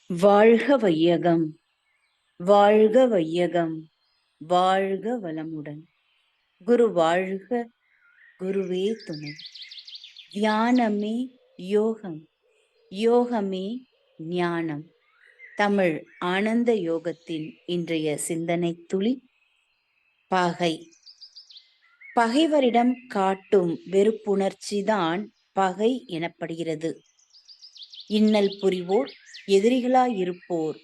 வாழ்க வையகம், வாழ்க வையகம், வாழ்க வளமுடன். குரு வாழ்க, குருவே துணை. தியானமே யோகம், யோகமே ஞானம். தமிழ் ஆனந்த யோகத்தின் இன்றைய சிந்தனை துளி. பகை. பகைவரிடம் காட்டும் வெறுப்புணர்ச்சிதான் பகை எனப்படுகிறது. இன்னல் புரிவோர், எதிரிகளாயிருப்போர்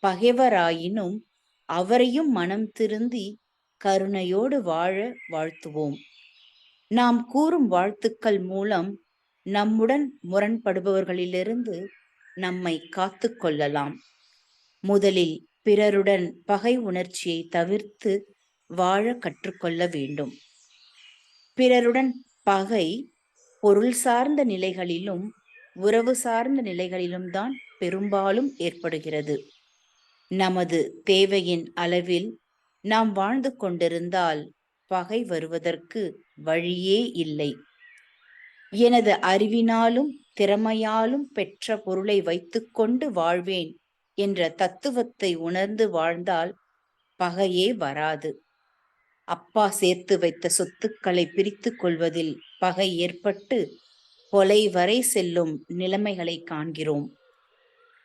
பகைவராயினும் அவரையும் மனம் திருந்தி கருணையோடு வாழ வாழ்த்துவோம். நாம் கூறும் வாழ்த்துக்கள் மூலம் நம்முடன் முரண்படுபவர்களிலிருந்து நம்மை காத்து கொள்ளலாம். முதலில் பிறருடன் பகை உணர்ச்சியை தவிர்த்து வாழ கற்றுக்கொள்ள வேண்டும். பிறருடன் பகை பொருள் சார்ந்த நிலைகளிலும் உறவு சார்ந்த நிலைகளிலும் தான் பெரும்பாலும் ஏற்படுகிறது. நமது தேவையின் அளவில் நாம் வாழ்ந்து கொண்டிருந்தால் பகை வருவதற்கு வழியே இல்லை. எனது அறிவினாலும் திறமையாலும் பெற்ற பொருளை வைத்துக்கொண்டு வாழ்வேன் என்ற தத்துவத்தை உணர்ந்து வாழ்ந்தால் பகையே வராது. அப்பா சேர்த்து வைத்த சொத்துக்களை பிரித்து கொள்வதில் பகை ஏற்பட்டு கொலை வரை செல்லும் நிலைமைகளை காண்கிறோம்.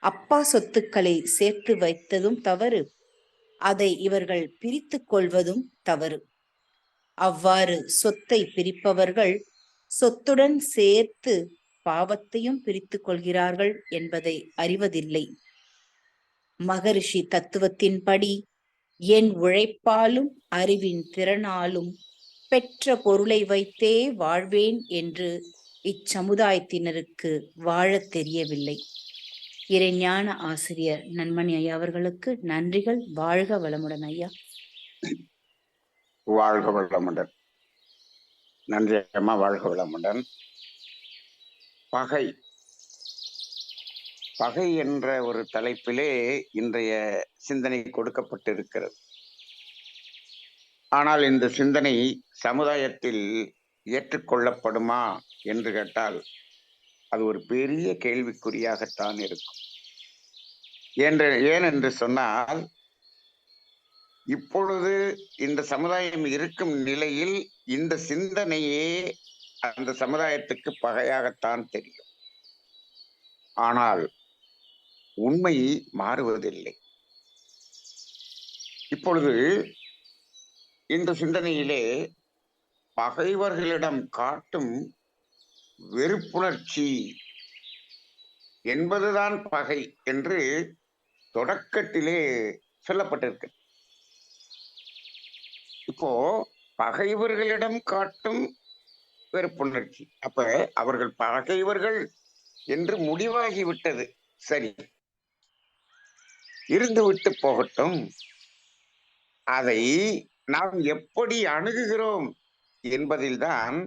அப்பா சொத்துக்களை சேர்த்து வைத்ததும் தவறு, அதை இவர்கள் பிரித்து கொள்வதும் தவறு. அவ்வாறு சொத்தை பிரிப்பவர்கள் சொத்துடன் சேர்த்து பாவத்தையும் பிரித்து கொள்கிறார்கள் என்பதை அறிவதில்லை. மகரிஷி தத்துவத்தின்படி என் உழைப்பாலும் அறிவின் திறனாலும் பெற்ற பொருளை வைத்தே வாழ்வேன் என்று இச்சமுதாயத்தினருக்கு வாழத் தெரியவில்லை. இறைஞான ஆசிரியர் நன்மணி ஐயா அவர்களுக்கு நன்றிகள். வாழ்க வளமுடன் ஐயா. வாழ்க வளமுடன். நன்றி அம்மா. வாழ்க வளமுடன். பகை பகை என்ற ஒரு தலைப்பிலே இன்றைய சிந்தனை கொடுக்கப்பட்டிருக்கிறது. ஆனால் இந்த சிந்தனை சமுதாயத்தில் ஏற்றுக்கொள்ளப்படுமா என்று கேட்டால் அது ஒரு பெரிய கேள்விக்குறியாகத்தான் இருக்கும். ஏன் என்று சொன்னால், இப்பொழுது இந்த சமுதாயம் இருக்கும் நிலையில் இந்த சிந்தனையே அந்த சமுதாயத்துக்கு பகையாகத்தான் தெரியும். ஆனால் உண்மை மாறுவதில்லை. இப்பொழுது இந்த சிந்தனையிலே பகைவர்களிடம் காட்டும் வெறுப்புணர்ச்சி என்பதுதான் பகை என்று தொடக்கத்திலே சொல்லப்பட்டிருக்கு. இப்போ பகைவர்களிடம் காட்டும் வெறுப்புணர்ச்சி, அப்ப அவர்கள் பகைவர்கள் என்று முடிவாகி விட்டது. சரி, இருந்து விட்டு போகட்டும். அதை நாம் எப்படி அணுகுகிறோம் என்பதில்தான்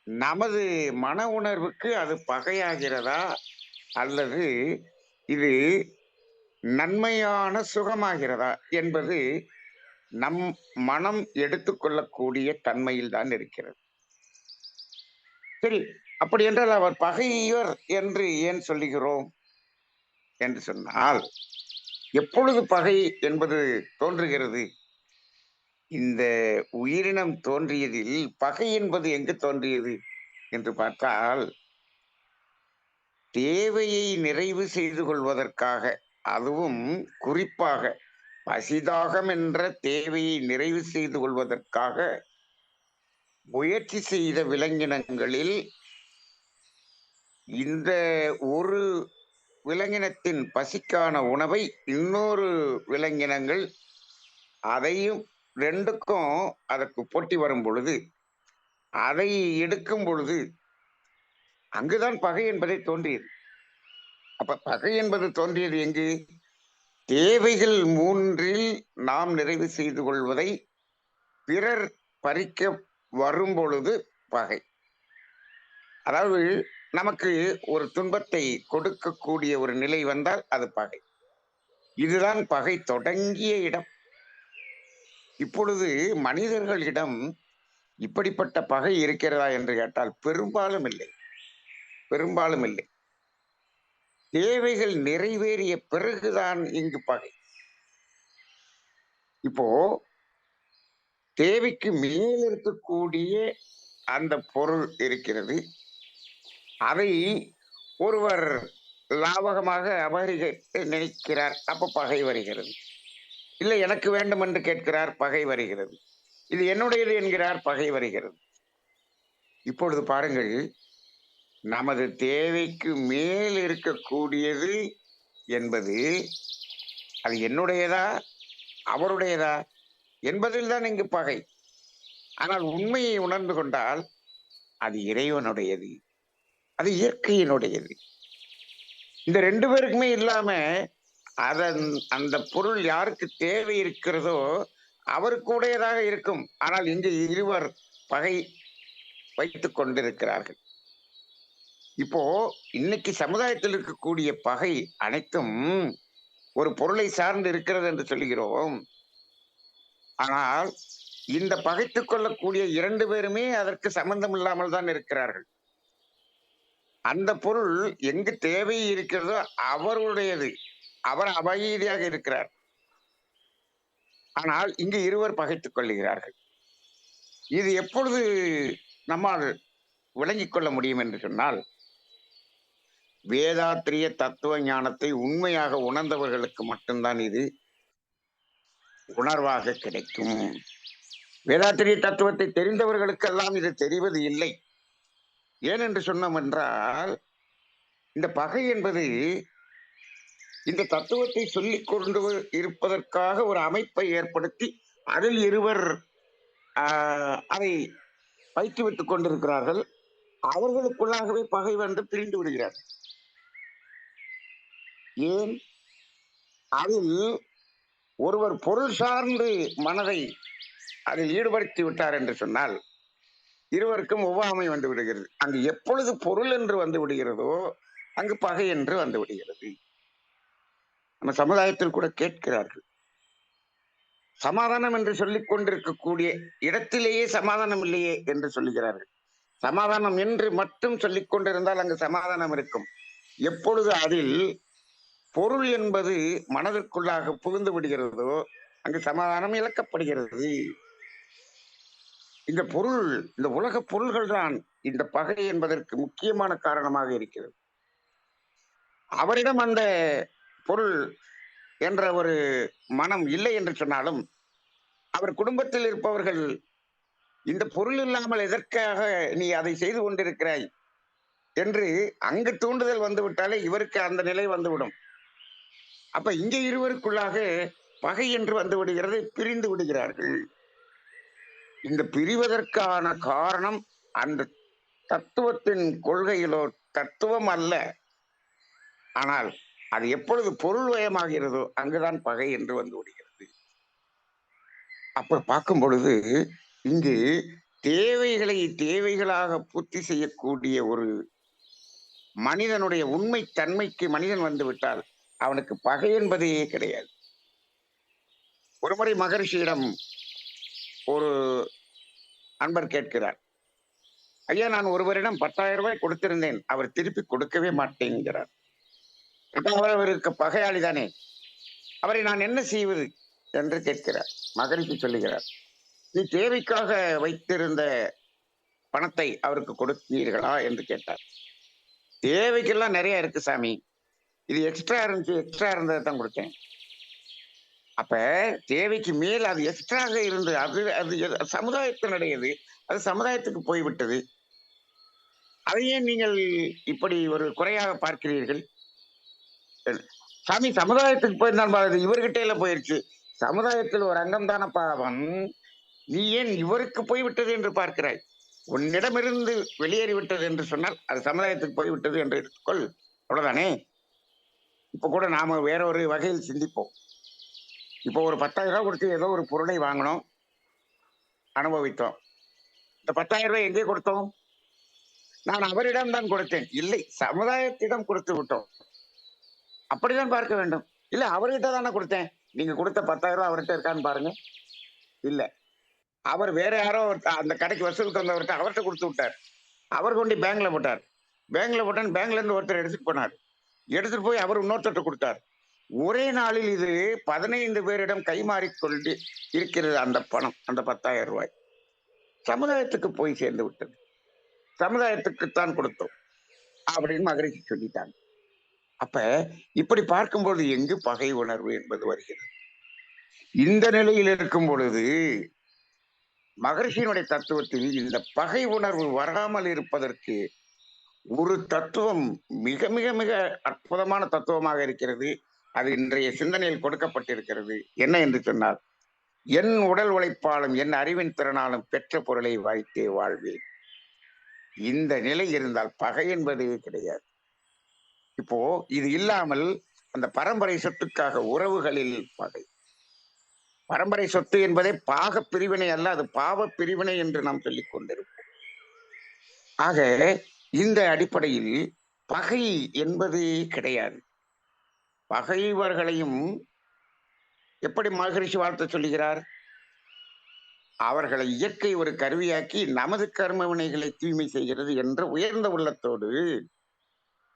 நமது மன உணர்வுக்கு அது பகையாகிறதா அல்லது இது நன்மையான சுகமாகிறதா என்பது நம் மனம் எடுத்துக்கொள்ளக்கூடிய தன்மையில் தான் இருக்கிறது. சரி, அப்படி என்றால் அவர் பகைவர் என்று ஏன் சொல்லுகிறோம் என்று சொன்னால், எப்பொழுது பகை என்பது தோன்றுகிறது? இந்த உயிரினம் தோன்றியதில் பகை என்பது எங்கு தோன்றியது என்று பார்த்தால், தேவையை நிறைவு செய்து கொள்வதற்காக, அதுவும் குறிப்பாக பசிதாகம் என்ற தேவையை நிறைவு செய்து கொள்வதற்காக முயற்சி செய்த விலங்கினங்களில் இந்த ஒரு விலங்கினத்தின் பசிக்கான உணவை இன்னொரு விலங்கினங்கள் அதையும் ரெண்டுக்கும் அதற்கு போட்டி வரும் பொழுது அதை எடுக்கும் பொழுது அங்குதான் பகை என்பதை தோன்றியது. அப்ப பகை என்பது தோன்றியது எங்கு? தேவைகள் மூன்றில் நாம் நிறைவு செய்து கொள்வதை பிறர் பறிக்க வரும் பொழுது பகை. அதாவது நமக்கு ஒரு துன்பத்தை கொடுக்கக்கூடிய ஒரு நிலை வந்தால் அது பகை. இதுதான் பகை தொடங்கிய இடம். இப்பொழுது மனிதர்களிடம் இப்படிப்பட்ட பகை இருக்கிறதா என்று கேட்டால் பெரும்பாலும் இல்லை. தேவைகள் நிறைவேறிய பிறகுதான் இங்கு பகை. இப்போ தேவைக்கு மேல் இருக்கக்கூடிய அந்த பொருள் இருக்கிறது. அதை ஒருவர் லாபகமாக அபகரிக்க நினைக்கிறார். அப்ப பகை வருகிறது. இல்லை எனக்கு வேண்டும் என்று கேட்கிறார், பகை வருகிறது. இது என்னுடையது என்கிறார், பகை வருகிறது. இப்பொழுது பாருங்கள், நமது தேவைக்கு மேல் இருக்கக்கூடியது என்பது அது என்னுடையதா அவருடையதா என்பதில் தான் இங்கு பகை. ஆனால் உண்மையை உணர்ந்து கொண்டால் அது இறைவனுடையது, அது இயற்கையினுடையது. இந்த ரெண்டு பேருக்குமே இல்லாம அதன் அந்த பொருள் யாருக்கு தேவை இருக்கிறதோ அவருக்கு உடையதாக இருக்கும். ஆனால் இங்கு இருவர் பகை வைத்துக் கொண்டிருக்கிறார்கள். இப்போ இன்னைக்கு சமுதாயத்தில் இருக்கக்கூடிய பகை அனைத்தும் ஒரு பொருளை சார்ந்து இருக்கிறது என்று சொல்கிறோம். ஆனால் இந்த பகைத்துக் கொள்ளக்கூடிய இரண்டு பேருமே அதற்கு சம்பந்தம் இல்லாமல் தான் இருக்கிறார்கள். அந்த பொருள் எங்கு தேவை இருக்கிறதோ அவருடையது, அவர் அபகீதியாக இருக்கிறார். ஆனால் இங்கு இருவர் பகைத்துக் கொள்ளுகிறார்கள். இது எப்பொழுது நம்மால் விளங்கிக் கொள்ள முடியும் என்று சொன்னால், வேதாத்திரிய தத்துவ ஞானத்தை உண்மையாக உணர்ந்தவர்களுக்கு மட்டும்தான் இது உணர்வாக கிடைக்கும். வேதாத்திரிய தத்துவத்தை தெரிந்தவர்களுக்கெல்லாம் இது தெரிவது இல்லை. ஏனென்று சொன்னோம் என்றால், இந்த பகை என்பது இந்த தத்துவத்தை சொல்லிக் கொண்டு இருப்பதற்காக ஒரு அமைப்பை ஏற்படுத்தி அதில் இருவர் அதை வைத்து விட்டுக் கொண்டிருக்கிறார்கள். அவர்களுக்குள்ளாகவே பகை வந்து பிரிந்து விடுகிறார். ஏன்? அதில் ஒருவர் பொருள் சார்ந்து மனதை அதில் ஈடுபடுத்தி விட்டார் என்று சொன்னால் இருவருக்கும் ஒவ்வாமை வந்து விடுகிறது. அங்கு எப்பொழுது பொருள் என்று வந்து விடுகிறதோ அங்கு பகை என்று வந்து விடுகிறது. நம்ம சமுதாயத்தில் கூட கேட்கிறார்கள், சமாதானம் என்று சொல்லிக் கொண்டிருக்கக்கூடிய இடத்திலேயே சமாதானம் இல்லையே என்று சொல்லுகிறார்கள். சமாதானம் என்று மட்டும் சொல்லிக் கொண்டிருந்தால் அங்கு சமாதானம் இருக்கும். எப்பொழுது அதில் பொருள் என்பது மனதிற்குள்ளாக புகுந்து விடுகிறதோ அங்கு சமாதானம் இழக்கப்படுகிறது. இந்த பொருள், இந்த உலக பொருள்கள் தான் இந்த பகை என்பதற்கு முக்கியமான காரணமாக இருக்கிறது. அவரிடம் அந்த பொருள் என்ற ஒரு மனம் இல்லை என்று சொன்னாலும் அவர் குடும்பத்தில் இருப்பவர்கள் இந்த பொருள் இல்லாமல் எதற்காக நீ அதை செய்து கொண்டிருக்கிறாய் என்று அங்கு தூண்டுதல் வந்து விட்டாலே இவருக்கு அந்த நிலை வந்துவிடும். அப்ப இங்க இருவருக்குள்ளாக பகை என்று வந்து விடுகிறது, பிரிந்து விடுகிறார்கள். இந்த பிரிவதற்கான காரணம் அந்த தத்துவத்தின் கொள்கையிலோ தத்துவம் அல்ல. ஆனால் அது எப்பொழுது பொருள் வயமாகிறதோ அங்குதான் பகை என்று வந்து விடுகிறது. அப்ப பார்க்கும் பொழுது இங்கு தேவைகளை தேவைகளாக பூர்த்தி செய்யக்கூடிய ஒரு மனிதனுடைய உண்மை தன்மைக்கு மனிதன் வந்து விட்டால் அவனுக்கு பகை என்பதே கிடையாது. ஒருமுறை மகரிஷியிடம் ஒரு அன்பர் கேட்கிறார், ஐயா நான் ஒருவரிடம் 10,000 ரூபாய் கொடுத்திருந்தேன், அவர் திருப்பி கொடுக்கவே மாட்டேங்கிறார். அவருக்கு பகையாளி தானே, அவரை நான் என்ன செய்வது என்று கேட்கிறார். மகரிஷி சொல்லுகிறார், நீ தேவைக்காக வைத்திருந்த பணத்தை அவருக்கு கொடுத்தீர்களா என்று கேட்டார். தேவைக்கெல்லாம் நிறைய இருக்கு சாமி, இது எக்ஸ்ட்ரா இருந்துச்சு, எக்ஸ்ட்ரா இருந்ததை தான் கொடுத்தேன். அப்ப தேவைக்கு மேல் அது எக்ஸ்ட்ராக இருந்து அது அது சமுதாயத்தினுடையது, அது சமுதாயத்துக்கு போய்விட்டது. அதையே நீங்கள் இப்படி ஒரு குறையாக பார்க்கிறீர்கள். சாமி சமுதாயத்துக்கு போயிருந்தான், இவர்கிட்ட எல்லாம் போயிருச்சு. சமுதாயத்தில் ஒரு அங்கம் தானப்பா அவன், நீ ஏன் இவருக்கு போய்விட்டது என்று பார்க்கிறாய்? உன்னிடமிருந்து வெளியேறிவிட்டது என்று சொன்னால் அது சமுதாயத்துக்கு போய்விட்டது என்று எடுத்துக்கொள், அவ்வளவுதானே. இப்ப கூட நாம வேற ஒரு வகையில் சிந்திப்போம். இப்போ ஒரு 10,000 ரூபாய் கொடுத்து ஏதோ ஒரு பொருளை வாங்கினோம், அனுபவித்தோம். இந்த 10,000 ரூபாய் எங்கே கொடுத்தோம்? நான் அவரிடம் தான் கொடுத்தேன். இல்லை, சமுதாயத்திடம் கொடுத்து விட்டோம். அப்படிதான் பார்க்க வேண்டும். இல்ல அவர்கிட்ட தானே கொடுத்தேன், நீங்க கொடுத்த 10,000 ரூபாய் அவர்கிட்ட இருக்கான்னு பாருங்க. இல்ல, அவர் வேற யாரோ அந்த கடைக்கு வசூலுக்கு வந்தவர்கிட்ட அவர்கிட்ட கொடுத்து விட்டார். அவர் கொண்டு பேங்க்ல போட்டார். பேங்க்ல போட்டான், பேங்க்ல இருந்து ஒருத்தர் எடுத்துட்டு போனார். எடுத்துட்டு போய் அவர் இன்னொருத்தர்ட்ட கொடுத்தார். ஒரே நாளில் இது 15 பேரிடம் கைமாறிக் கொண்டு இருக்கிறது அந்த பணம், அந்த 10,000 ரூபாய். சமுதாயத்துக்கு போய் சேர்ந்து விட்டது. சமுதாயத்துக்குத்தான் கொடுத்தோம் அப்படின்னு மகரிஷி சொல்லிட்டாங்க. அப்ப இப்படி பார்க்கும்போது எங்கு பகை உணர்வு என்பது வருகிறது. இந்த நிலையில் இருக்கும் பொழுது மகரிஷியினுடைய தத்துவத்தில் இந்த பகை உணர்வு வராமல் இருப்பதற்கு ஒரு தத்துவம் மிக மிக மிக அற்புதமான தத்துவமாக இருக்கிறது. அது இன்றைய சிந்தனையில் கொடுக்கப்பட்டிருக்கிறது. என்ன என்று சொன்னால், என் உடல் உழைப்பாலும் என் அறிவின் திறனாலும் பெற்ற பொருளை வைத்தே வாழ்வேன். இந்த நிலை இருந்தால் பகை என்பதே கிடையாது. இப்போ இது இல்லாமல் அந்த பரம்பரை சொத்துக்காக உறவுகளில் பகை. பரம்பரை சொத்து என்பதே பாக பிரிவினை அல்ல, அது பாவ பிரிவினை என்று நாம் சொல்லிக் கொண்டிருப்போம். ஆக இந்த அடிப்படையில் பகை என்பது கிடையாது. பகைவர்களையும் எப்படி மகரிஷி வாழ்த்து சொல்லுகிறார்? அவர்களை இயற்கை ஒரு கருவியாக்கி நமது கர்ம வினைகளை தூய்மை செய்கிறது என்ற உயர்ந்த உள்ளத்தோடு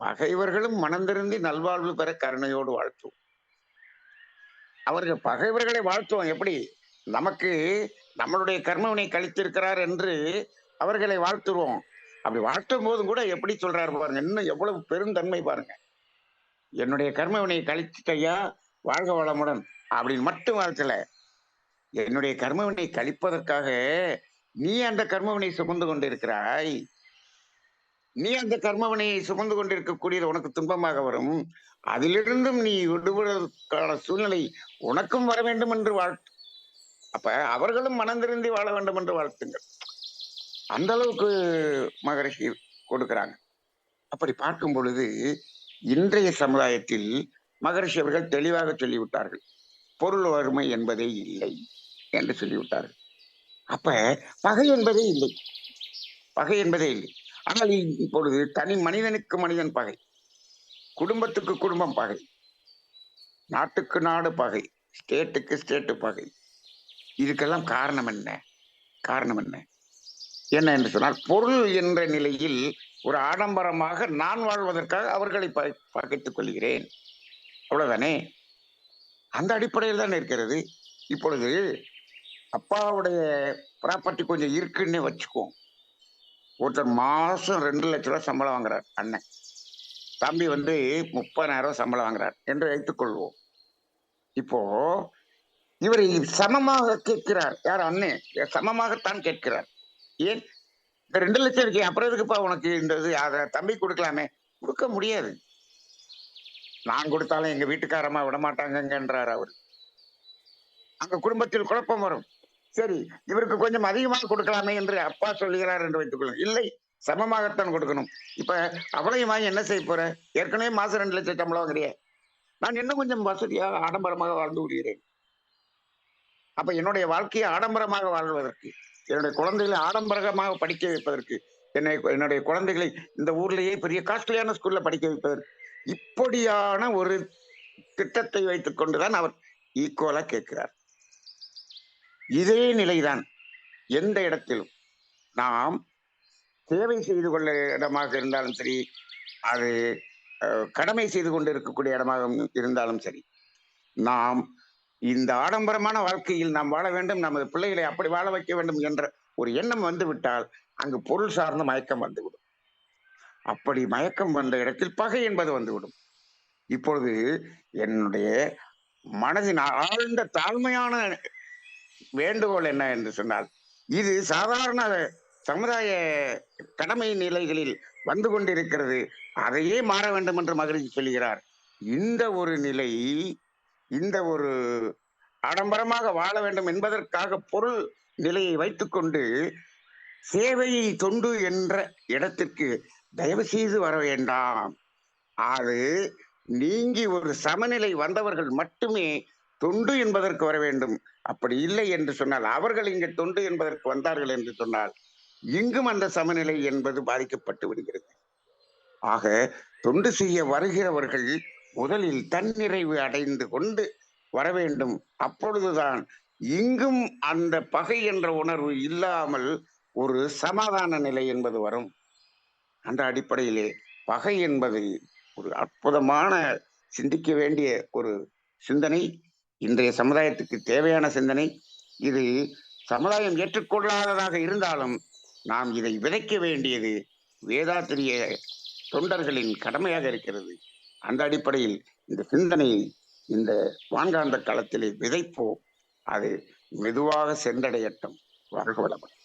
பகைவர்களும் மனந்திருந்தி நல்வாழ்வு பெற கருணையோடு வாழ்த்துவோம். அவர்கள் பகைவர்களை வாழ்த்துவோம். எப்படி? நமக்கு நம்மளுடைய கர்மவினை கழித்திருக்கிறார் என்று அவர்களை வாழ்த்துருவோம். அப்படி வாழ்த்தும் போதும் கூட எப்படி சொல்றாரு பாருங்க, இன்னும் எவ்வளவு பெருந்தன்மை பாருங்க. என்னுடைய கர்மவினை கழிச்சிட்டையா, வாழ்க வளமுடன் அப்படின்னு மட்டும் வாழ்த்தல. என்னுடைய கர்மவினை கழிப்பதற்காக நீ அந்த கர்மவினை சுமந்து கொண்டிருக்கிறாய். நீ அந்த கர்மவினையை சுமந்து கொண்டிருக்கக்கூடியது உனக்கு துன்பமாக வரும். அதிலிருந்தும் நீ விடுவதற்கான சூழ்நிலை உனக்கும் வர வேண்டும் என்று வாழ்த்து. அப்ப அவர்களும் மனந்திருந்தி வாழ வேண்டும் என்று வாழ்த்துங்கள். அந்த அளவுக்கு மகரிஷி கொடுக்கிறாங்க. அப்படி பார்க்கும் பொழுது இன்றைய சமுதாயத்தில் மகரிஷி அவர்கள் தெளிவாக சொல்லிவிட்டார்கள். பொருள் வறுமை என்பதே இல்லை என்று சொல்லிவிட்டார்கள். அப்ப பகை என்பதே இல்லை. பகை என்பதே இல்லை. ஆனால் இப்பொழுது தனி மனிதனுக்கு மனிதன் பகை, குடும்பத்துக்கு குடும்பம் பகை, நாட்டுக்கு நாடு பகை, ஸ்டேட்டுக்கு ஸ்டேட்டு பகை. இதுக்கெல்லாம் காரணம் என்ன? காரணம் என்ன? என்ன என்று சொன்னால், பொருள் என்ற நிலையில் ஒரு ஆடம்பரமாக நான் வாழ்வதற்காக அவர்களை பகைத்துக் கொள்கிறேன். அவ்வளவுதானே? அந்த அடிப்படையில் தான் இருக்கிறது. இப்பொழுது அப்பாவுடைய ப்ராப்பர்ட்டி கொஞ்சம் இருக்குன்னே வச்சுக்குவோம். ஒருத்தர் மாசம் 2 லட்ச ரூபாய் சம்பளம் வாங்குறார் அண்ணன். தம்பி 30,000 சம்பளம் வாங்குறார் என்று வைத்துக் கொள்வோம். இப்போ இவரை சமமாக கேட்கிறார். யார்? அண்ணன் சமமாகத்தான் கேட்கிறார். ஏன்? இந்த 2 லட்சம் இருக்கே, அப்புறம் எதுக்குப்பா உனக்கு இந்த இது? அதை தம்பி கொடுக்கலாமே. கொடுக்க முடியாது. நான் கொடுத்தாலும் எங்க வீட்டுக்காரமா விடமாட்டாங்கன்றார் அவர். அங்க குடும்பத்தில் குழப்பம் வரும். சரி, இவருக்கு கொஞ்சம் அதிகமாக கொடுக்கலாமே என்று அப்பா சொல்லுகிறார் என்று வைத்துக் கொள்ளுங்க. இல்லை, சமமாகத்தான் கொடுக்கணும். இப்ப அவளையும் வாங்கி என்ன செய்ய போற? ஏற்கனவே மாசம் 2 லட்சம் சம்பளம் வாங்குறிய, நான் இன்னும் கொஞ்சம் வசதியாக ஆடம்பரமாக வாழ்ந்து விடுகிறேன். அப்ப என்னுடைய வாழ்க்கையை ஆடம்பரமாக வாழ்வதற்கு, என்னுடைய குழந்தைகளை ஆடம்பரமாக படிக்க வைப்பதற்கு, என்னுடைய குழந்தைகளை இந்த ஊர்லயே பெரிய காஸ்ட்லியான ஸ்கூல்ல படிக்க வைப்பதற்கு, இப்படியான ஒரு திட்டத்தை வைத்துக் கொண்டுதான் அவர் ஈக்குவலா கேட்கிறார். இதே நிலைதான் எந்த இடத்திலும் நாம் சேவை செய்து கொள்ள இடமாக இருந்தாலும் சரி, அது கடமை செய்து கொண்டு இருக்கக்கூடிய இடமாக இருந்தாலும் சரி, நாம் இந்த ஆடம்பரமான வாழ்க்கையில் நாம் வாழ வேண்டும், நமது பிள்ளைகளை அப்படி வாழ வைக்க வேண்டும் என்ற ஒரு எண்ணம் வந்து விட்டால் அங்கு பொருள் சார்ந்த மயக்கம் வந்துவிடும். அப்படி மயக்கம் வந்த இடத்தில் பகை என்பது வந்துவிடும். இப்பொழுது என்னுடைய மனதின் ஆழ்ந்த தாழ்மையான வேண்டுகோள் என்ன என்று சொன்னால், இது சாதாரண சமுதாய கடமை நிலைகளில் வந்து கொண்டிருக்கிறது, அதையே மாற வேண்டும் என்று மகிழ்ச்சி சொல்கிறார். இந்த ஒரு நிலை, இந்த ஒரு ஆடம்பரமாக வாழ வேண்டும் என்பதற்காக பொருள் நிலையை வைத்துக்கொண்டு சேவை தொண்டு என்ற இடத்திற்கு தயவு செய்து வர வேண்டாம். அது நீங்கி ஒரு சமநிலை வந்தவர்கள் மட்டுமே தொண்டு என்பதற்கு வர வேண்டும். அப்படி இல்லை என்று சொன்னால், அவர்கள் இங்கு தொண்டு என்பதற்கு வந்தார்கள் என்று சொன்னால், இங்கும் அந்த சமநிலை என்பது பாதிக்கப்பட்டு விடுகிறது. ஆக தொண்டு செய்ய வருகிறவர்கள் முதலில் தன்னிறைவு அடைந்து கொண்டு வர வேண்டும். அப்பொழுதுதான் இங்கும் அந்த பகை என்ற உணர்வு இல்லாமல் ஒரு சமாதான நிலை என்பது வரும். அந்த அடிப்படையிலே பகை என்பது ஒரு அற்புதமான சிந்திக்க வேண்டிய ஒரு சிந்தனை, இன்றைய சமுதாயத்துக்கு தேவையான சிந்தனை. இது சமுதாயம் ஏற்றுக்கொள்ளாததாக இருந்தாலும் நாம் இதை விதைக்க வேண்டியது வேதாத்திரிய தொண்டர்களின் கடமையாக இருக்கிறது. அந்த அடிப்படையில் இந்த சிந்தனையை இந்த வான்காந்த களத்திலே விதைப்போம். அது மெதுவாக சென்றடையட்டும். வாழ்க வளமுடன்.